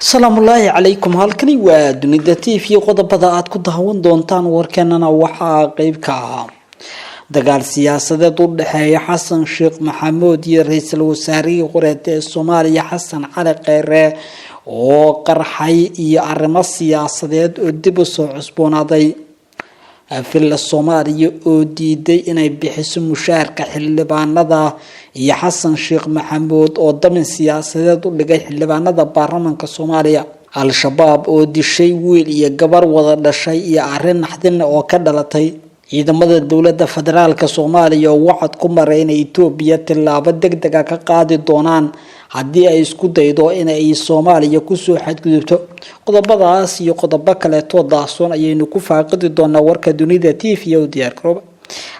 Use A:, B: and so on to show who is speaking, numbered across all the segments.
A: salaamullaahi calaykum halkani waa dunida TV qodobada aad ku daawan doontaan warkeenana waxaa qayb ka ah dagaal siyaasadeed u dhaxeeya xasan sheekh maxamuud iyo ra'iisul wasaarihii qoreed ee Soomaaliya xasan cali kheyre oo qarxay iyo arrimo siyaasadeed oo dib u soo cusboonaaday afilla Soomaaliya oo diiday inay bixiso mushaarka xildhibaanada iyo xasan sheekh maxamuud oo damin siyaasadeed u dhigay xildhibaanada baarlamaanka Soomaaliya al-shabaab oo dishay wiil iyo gabar wada dhashay iyo arrin naxdin oo ka dhalatay ciidamada dawladda federaalka Soomaaliya oo wacad ku maray in Itoobiya tilaabo degdeg ah ka qaadi doonaan haddii ay isku daydo in ay Soomaaliya ku soo xadgudubto qodobadaas iyo qodobo kale oo daahsoon ayaynu ku faaqidi doonaa warka dunida TV oo diyaar garooba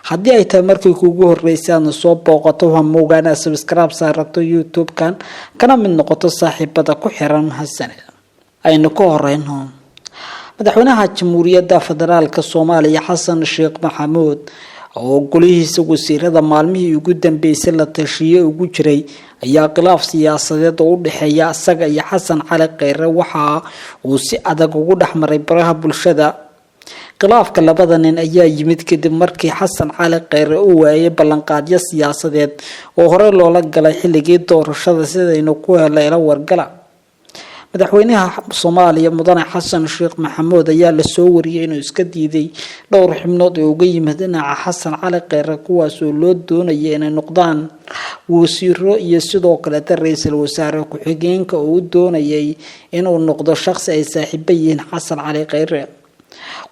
A: haddii ay tahay markii kuugu horeysay aad soo booqato waxaan moogaanaa subscribe saarato YouTube-kan kana mid noqoto saaxiibada ku xiran hasanad aynu ka horeyno madaxweynaha jamhuuriyadda federaalka Soomaaliya xasan sheekh maxamuud oo golihiisa wasiirada maalmihii ugu dambeysay la tashiye ugu jiray ayaa khilaaf siyaasadeed oo u dhaxeeya asaga iyo xasan cali kheyre waxa uu si adag ugu dhaxmaray baraha bulshada khilaafka labada nin ayaa yimid kadib markii xasan cali kheyre uu waayay ballanqaadyo siyaasadeed oo hore loola galay xilligii doorashada sidaynu ku helay wargala madaxweynaha Soomaaliya mudane xasan sheekh maxamuud ayaa la soo wariyay inuu iska diiday dhowr xubnood oo uga yimid dhinaca xasan cali kheyre kuwaas oo loo doonayay inay noqdaan wasiiro iyo sidoo kale ra'iisul wasaare ku-xigeenka oo doonayay inuu noqdo shakhsi ay saaxiibo yihiin xasan cali kheyre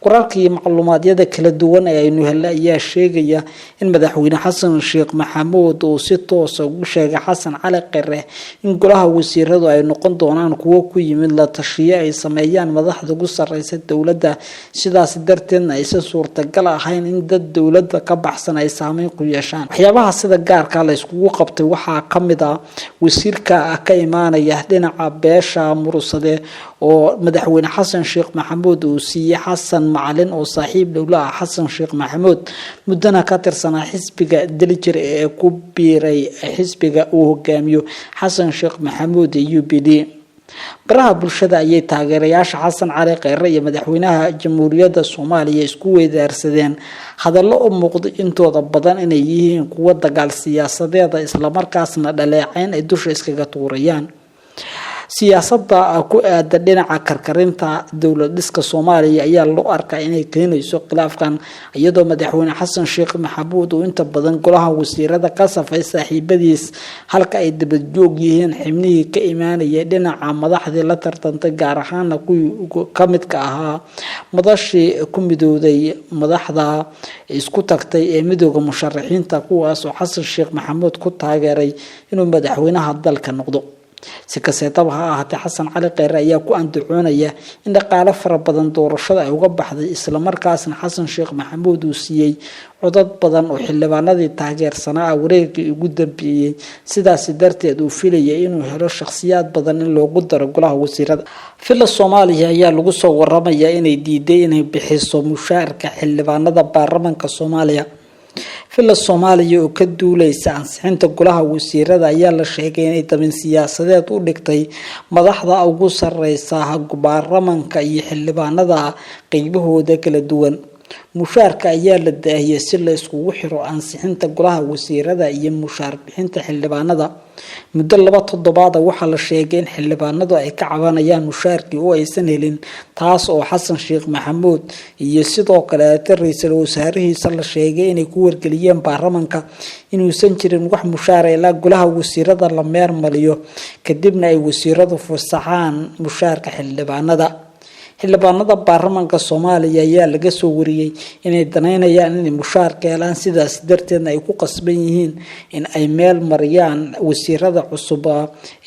A: qoraalkii macluumaadiyada kala duwan ee aynu helay ayaa sheegaya in madaxweyne xasan sheekh maxamuud uu si toos ah ugu sheegay xasan cali kheyre in golaha wasiiradu ay noqon doonaan kuwo ku yimid la tashiye ay sameeyaan madaxda ugu sareysa dawladda sidaas darteedna aysan suurtagal ahayn in dad dawladda ka baxsan ay saameyn ku yeeshaan waxyaabaha sida gaarka la iskugu qabtay waxaa ka mid ah wasiirka ka imaanaya dhinaca beesha mursade oo madaxweyne xasan sheekh maxamuud uu siiyay xasan macalin oo saaxiib dawla ah xasan sheekh maxamuud mudana ka tirsanaa xisbiga dalijir ee ku biiray xisbiga uu hogaamiyo xasan sheekh maxamuud ee UPD baraha bulshada ayay taageerayaasha xasan cali kheyre iyo madaxweynaha jamhuuriyadda Soomaaliya isku weydaarsadeen hadallo u muuqda intooda badan inay yihiin kuwa dagaal siyaasadeed isla markaasna dhaleecayn ay dusha iskaga tuurayaan siyaasadda ku aada dhinaca karkarinta dawlad dhiska Soomaaliya ayaa loo arkaa inay keenayso khilaafkan iyadoo madaxweyne xasan sheekh maxamuud uu inta badan golaha wasiirada ka safay saaxiibadiis halka ay dibad joog yihiin xubnihii ka imaanaya dhinaca madaxdii la tartantay gaar ahaan kuwii ka midka ahaa madashii ku midowday madaxda isku tagtay ee midowga musharaxiinta kuwaas oo xasan sheekh maxamuud ku taageeray inuu madaxweynaha dalka noqdo si kastaba ha ahaatee xasan cali kheyre ayaa ku andacoonaya in dhaqaale fara badan doorashada ay uga baxday isla markaasna xasan sheekh maxamuud uu siiyay codad badan oo xildhibaanadii taageersanaa wareegii ugu dambeeyay sidaas darteed uu filayay inuu helo shakhsiyaad badan in loogu daro golaha wasiirada filla Soomaaliya ayaa lagu soo waramayaa inay diiday inay bixiso mushaarka xildhibaanada baarlamaanka Soomaaliya filla Soomaaliya oo ka duuleysa ansixinta golaha wasiirada ayaa la sheegay inay damin siyaasadeed u dhigtay madaxda ugu sareysa baarlamaanka iyo xildhibaanada qaybahooda kala duwan mushaarka ayaa la daahiyay si la iskugu xiro ansixinta golaha wasiirada iyo mushaar bixinta xildhibaanada muddo 2 toddobaad waxaa la sheegay in xildhibaanadu ay ka cabanayaan mushaarkii oo aysan helin taas oo xasan sheekh maxamuud iyo sidoo kale ra'iisul wasaarihiisa la sheegay inay ku wargeliyeen baarlamaanka inuusan jirin wax mushaar ilaa golaha wasiirada la meermaliyo kadibna ay wasiiradu fasaxaan mushaarka xildhibaanada baarlamaanka Soomaaliya ayaa laga soo wariyay inay daneynayaan in mushaarka helaan sidaas darteedna ay ku qasban yihiin in ay meel mariyaan wasiirada cusub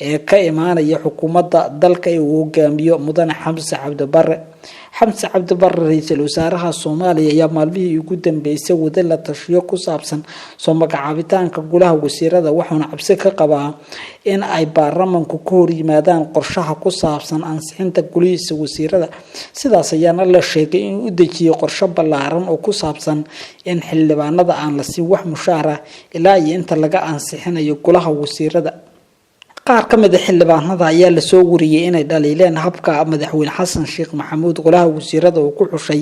A: ee ka imaanaya xukuumadda dalka ee uu hogaamiyo mudane Xamse Cabdi Barre ra'iisul wasaaraha Soomaaliya ayaa maalmihii ugu dambeysay wada la tashiyo ku saabsan soo magacaabitaanka golaha wasiirada waxaana cabsi ka qabaa in ay baarlamaanku ka hor yimaadaan qorshaha ku saabsan ansixinta golihiisa wasiirada sidaas ayaana la sheegay in uu dejiyay qorshe ballaaran oo ku saabsan in xildhibaanada aan la siin wax mushaar ah ilaa iyo inta laga ansixinayo golaha wasiirada qaar ka mid ah xildhibaanada ayaa la soo wariyay inay dhaliileen habka madaxweyne xasan sheekh maxamuud golaha wasiirada uu ku xushay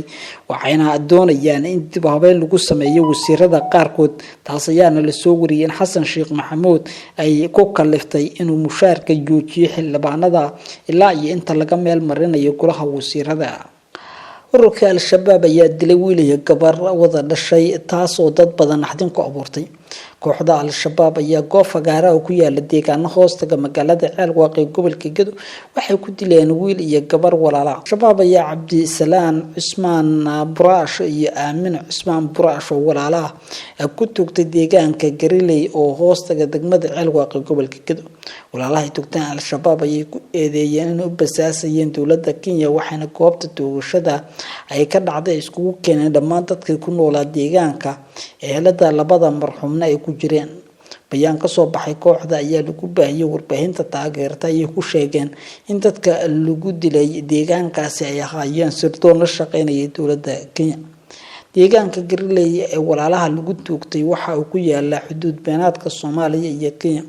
A: waxayna doonayaan in dib u habeyn lagu sameeyo wasiirada qaarkood taas ayaana la soo wariyay in xasan sheekh maxamuud ay ku kaliftay inuu mushaarka joojiyo xildhibaanada ilaa iyo inta laga meel marinayo golaha wasiirada ururka al-shabaab ayaa dilay wiil iyo gabar wada dhashay taas oo dad badan naxdin ku abuurtay kooxda al-shabaab ayaa goob fagaara ku yaala deegaano hoostaga magaalada Ceelwaaq ee gobolka Gedo waxay ku dileen wiil iyo gabar walaala shabaab ayaa Cabdisalaan Cusmaan Buraash iyo Aamin Cusmaan Buraash oo walaala ku tugtay deegaanka Gariley oo hoostaga degmada Ceelwaaq ee gobolka Gedo walaalaha tugtaan al-shabaab ayay ku eedeeyeen inay u basaasayeen dowladda Kenya waxaana goobta toogashada ay ka dhacday iskugu keeneen dhammaan dadkii ku noolaa deegaanka ehelada labada marxuumna ay ku jireen bayaan ka soo baxay kooxda ayaa lagu baahiyay warbaahinta taageerta ay ku sheegeen in dadka lagu dilay deegaankaasi ay ahaayeen sirdoon la shaqeynaya dowladda Kenya deegaanka Gariley ee walaalaha lagu toogtay waxa uu ku yaala xuduud beenaadka Soomaaliya iyo Kenya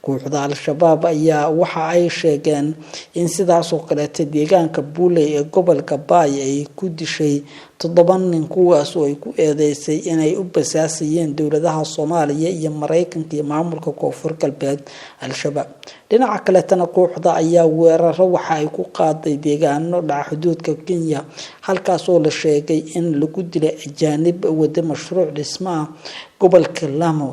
A: kooxda al-shabaab ayaa waxa ay sheegeen in sidaas oo kale deegaanka Buuley ee gobolka Baay ay ku dishay 7 nin kuwaas oo ay ku eedeysay inay u basaasayeen dowladaha Soomaaliya iyo Mareykanka iyo maamulka Koonfur Galbeed al-shabaab dhinaca kale tan kooxda ayaa weeraro waxa ay ku qaaday deegaano dhaca xuduudka Kenya halkaas oo la sheegay in lagu dilay ajaanib wada mashruuc dhismaha gobolka Lamu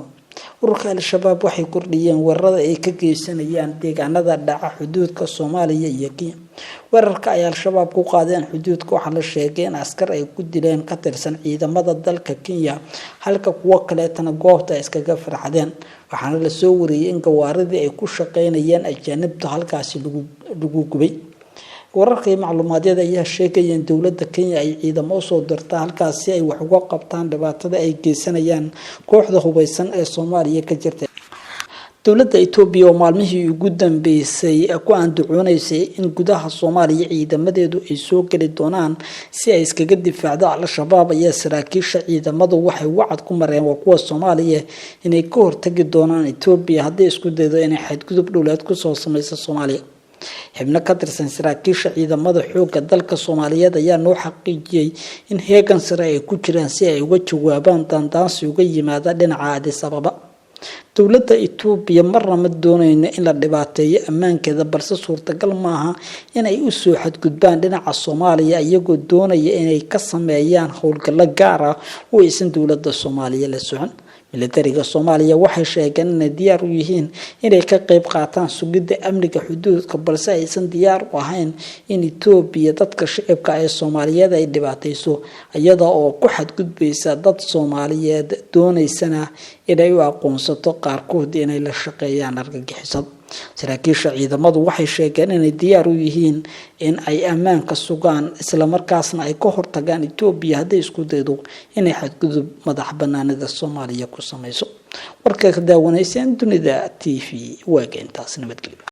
A: ururka al-shabaab waxay kordhiyeen weerarada ay ka geysanayaan deegaanada dhaca xuduudka Soomaaliya iyo Kenya weerarka ay al-shabaab ku qaadeen xuduudka waxa la sheegay in askar ay ku dileen ka tirsan ciidamada dalka Kenya halka kuwa kale tan goobta iskaga farxadeen waxaana la soo wariyay in gawaaridii ay ku shaqeynayeen ajaanibta halkaasi lagu gubay wararka macluumaadada ayaa sheegaya in dowladda Kenya ay ciidamo soo dirtay halkaasi ay wax uga qabtaan dhibaatada ay geysanayaan kooxda hubeysan ee Soomaaliya ka jirta dowladda Itoobiya oo maalmihii ugu dambeysay ku andacoonayay in gudaha Soomaaliya ciidamadeedu ay soo gali doonaan si ay iskaga difaacdo al-shabaab ayaa saraakiisha ciidamadu waxay wacad ku mareen kuwa Soomaaliya inay ka hortagi doonaan Itoobiya haddii isku daydo inay xadgudub dowlad ku soo samayso Soomaaliya xubno ka tirsan saraakiisha ciidamada xoogga dalka Soomaaliyeed ayaa noo xaqiijiyay in heegan sare ay ku jiraan si ay uga jawaabaan dandaansi uga yimaada dhinaca Addis Ababa dowladda Itoobiya marna ma doonayno in la dhibaateeyo ammaankeeda balse suurtagal maaha inay u soo xadgudbaan dhinaca Soomaaliya iyagoo doonaya inay ka sameeyaan howlgallo gaar ah oo aysan dowladda Soomaaliya la socon militariga Soomaaliya waxay sheegeen inay diyaar u yihiin inay ka qayb qaataan sugidda amniga xuduudka balse aysan diyaar u ahayn in Itoobiya dadka shacabka ee Soomaaliyeed ay dhibaatayso iyada oo ku xadgudbaysa dad Soomaaliyeed doonaysana inay u aqoonsato qaarkood inay la shaqeeyaan argagixisada saraakiisha ciidamadu waxay sheegeen inay diyaar u yihiin in ay ammaanka sugaan isla markaasna ay ka hortagaan Itoobiya haddii isku daydo inay xadgudub madax banaanida Soomaaliya ku samayso warka ka daawanaysan dunida TV waaga intaas nabadgelyo